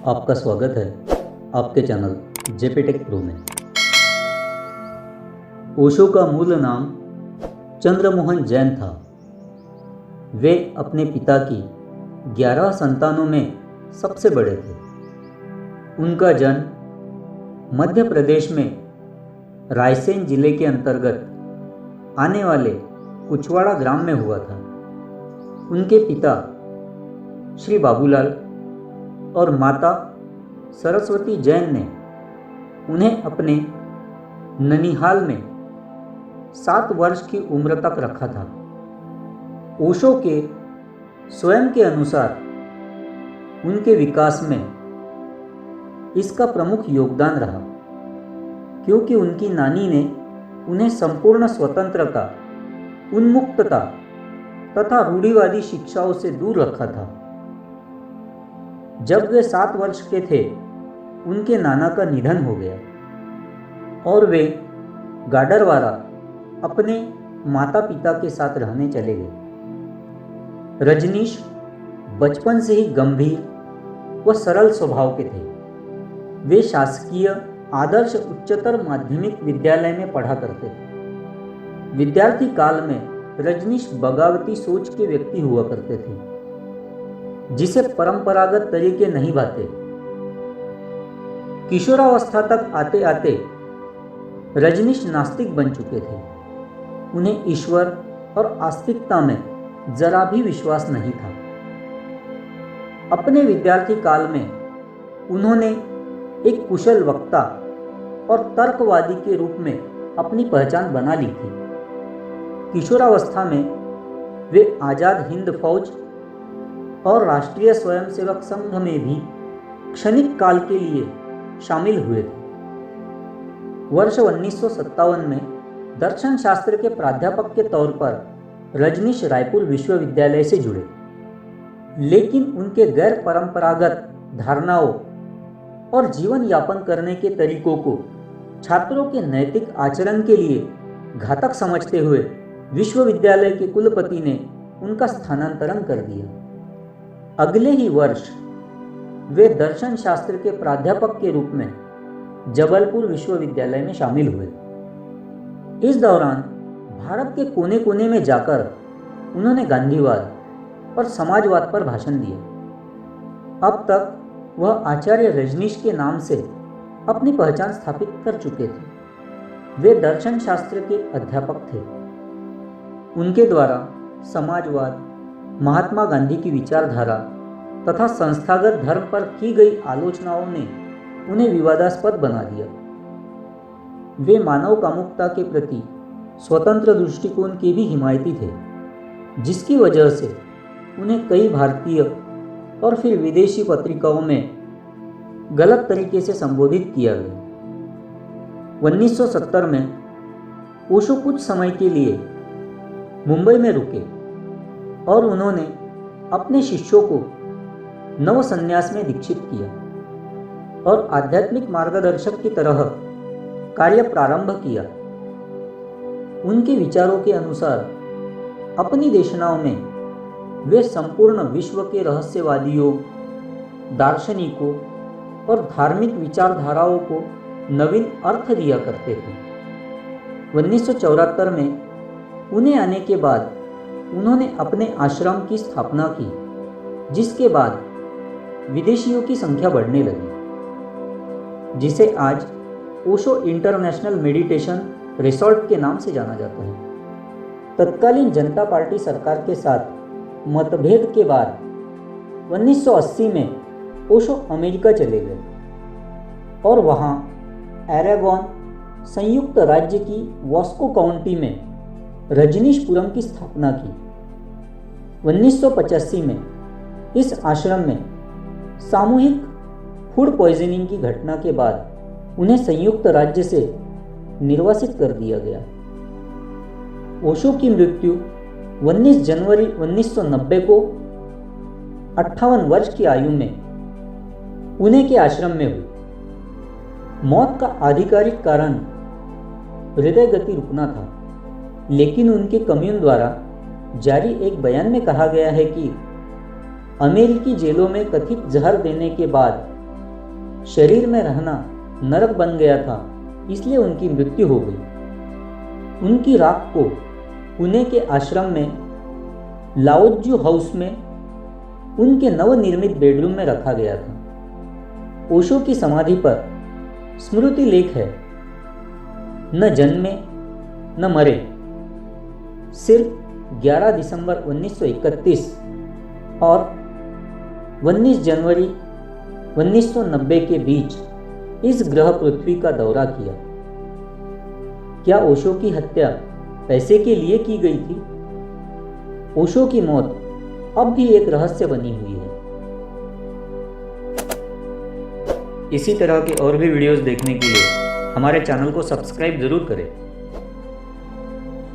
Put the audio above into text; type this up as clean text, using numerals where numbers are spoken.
आपका स्वागत है आपके चैनल जेपी टेक प्रो में। ओशो का मूल नाम चंद्रमोहन जैन था। वे अपने पिता की 11 संतानों में सबसे बड़े थे। उनका जन्म मध्य प्रदेश में रायसेन जिले के अंतर्गत आने वाले कुछवाड़ा ग्राम में हुआ था। उनके पिता श्री बाबूलाल और माता सरस्वती जैन ने उन्हें अपने ननिहाल में 7 वर्ष की उम्र तक रखा था। ओशो के स्वयं के अनुसार उनके विकास में इसका प्रमुख योगदान रहा, क्योंकि उनकी नानी ने उन्हें संपूर्ण स्वतंत्रता, उन्मुक्तता तथा रूढ़िवादी शिक्षाओं से दूर रखा था। जब वे 7 वर्ष के थे, उनके नाना का निधन हो गया और वे गाडरवारा अपने माता पिता के साथ रहने चले गए। रजनीश बचपन से ही गंभीर व सरल स्वभाव के थे। वे शासकीय आदर्श उच्चतर माध्यमिक विद्यालय में पढ़ा करते थे। विद्यार्थी काल में रजनीश बगावती सोच के व्यक्ति हुआ करते थे, जिसे परंपरागत तरीके नहीं भाते। किशोरावस्था तक आते आते रजनीश नास्तिक बन चुके थे। उन्हें ईश्वर और आस्तिकता में जरा भी विश्वास नहीं था। अपने विद्यार्थी काल में उन्होंने एक कुशल वक्ता और तर्कवादी के रूप में अपनी पहचान बना ली थी। किशोरावस्था में वे आजाद हिंद फौज और राष्ट्रीय स्वयंसेवक संघ में भी क्षणिक काल के लिए शामिल हुए थे। वर्ष 1957 में दर्शन शास्त्र के प्राध्यापक के तौर पर रजनीश रायपुर विश्वविद्यालय से जुड़े, लेकिन उनके गैर परंपरागत धारणाओं और जीवन यापन करने के तरीकों को छात्रों के नैतिक आचरण के लिए घातक समझते हुए विश्वविद्यालय के कुलपति ने उनका स्थानांतरण कर दिया। अगले ही वर्ष वे दर्शन शास्त्र के प्राध्यापक के रूप में जबलपुर विश्वविद्यालय में शामिल हुए। इस दौरान भारत के कोने कोने में जाकर उन्होंने गांधीवाद और समाजवाद पर भाषण दिए। अब तक वह आचार्य रजनीश के नाम से अपनी पहचान स्थापित कर चुके थे। वे दर्शन शास्त्र के अध्यापक थे। उनके द्वारा समाजवाद, महात्मा गांधी की विचारधारा तथा संस्थागत धर्म पर की गई आलोचनाओं ने उन्हें विवादास्पद बना दिया। वे मानव कामुकता के प्रति स्वतंत्र दृष्टिकोण के भी हिमायती थे, जिसकी वजह से उन्हें कई भारतीय और फिर विदेशी पत्रिकाओं में गलत तरीके से संबोधित किया गया। 1970 में ओशो कुछ समय के लिए मुंबई में रुके और उन्होंने अपने शिष्यों को नव संन्यास में दीक्षित किया और आध्यात्मिक मार्गदर्शक की तरह कार्य प्रारंभ किया। उनके विचारों के अनुसार अपनी देशनाओं में वे संपूर्ण विश्व के रहस्यवादियों, दार्शनिकों और धार्मिक विचारधाराओं को नवीन अर्थ दिया करते थे। 1974 में उन्हें आने के बाद उन्होंने अपने आश्रम की स्थापना की, जिसके बाद विदेशियों की संख्या बढ़ने लगी, जिसे आज ओशो इंटरनेशनल मेडिटेशन रिसोर्ट के नाम से जाना जाता है। तत्कालीन जनता पार्टी सरकार के साथ मतभेद के बाद 1980 में ओशो अमेरिका चले गए और वहाँ एरेगॉन संयुक्त राज्य की वॉस्को काउंटी में रजनीशपुरम की स्थापना की। 1985 में इस आश्रम में सामूहिक फूड पॉइजनिंग की घटना के बाद उन्हें संयुक्त राज्य से निर्वासित कर दिया गया। ओशो की मृत्यु 19 जनवरी 1990 को 58 वर्ष की आयु में पुणे के आश्रम में हुई। मौत का आधिकारिक कारण हृदय गति रुकना था, लेकिन उनके कम्यून द्वारा जारी एक बयान में कहा गया है कि अमेरिकी जेलों में कथित जहर देने के बाद शरीर में रहना नरक बन गया था, इसलिए उनकी मृत्यु हो गई। उनकी राख को पुणे के आश्रम में लाओत्जू हाउस में उनके नवनिर्मित बेडरूम में रखा गया था। ओशो की समाधि पर स्मृति लेख है, न जन्मे न मरे। सिर्फ 11 दिसंबर 1931 और 19 जनवरी 1990 के बीच इस ग्रह पृथ्वी का दौरा किया। क्या ओशो की हत्या पैसे के लिए की गई थी? ओशो की मौत अब भी एक रहस्य बनी हुई है। इसी तरह के और भी वीडियोस देखने के लिए हमारे चैनल को सब्सक्राइब जरूर करें।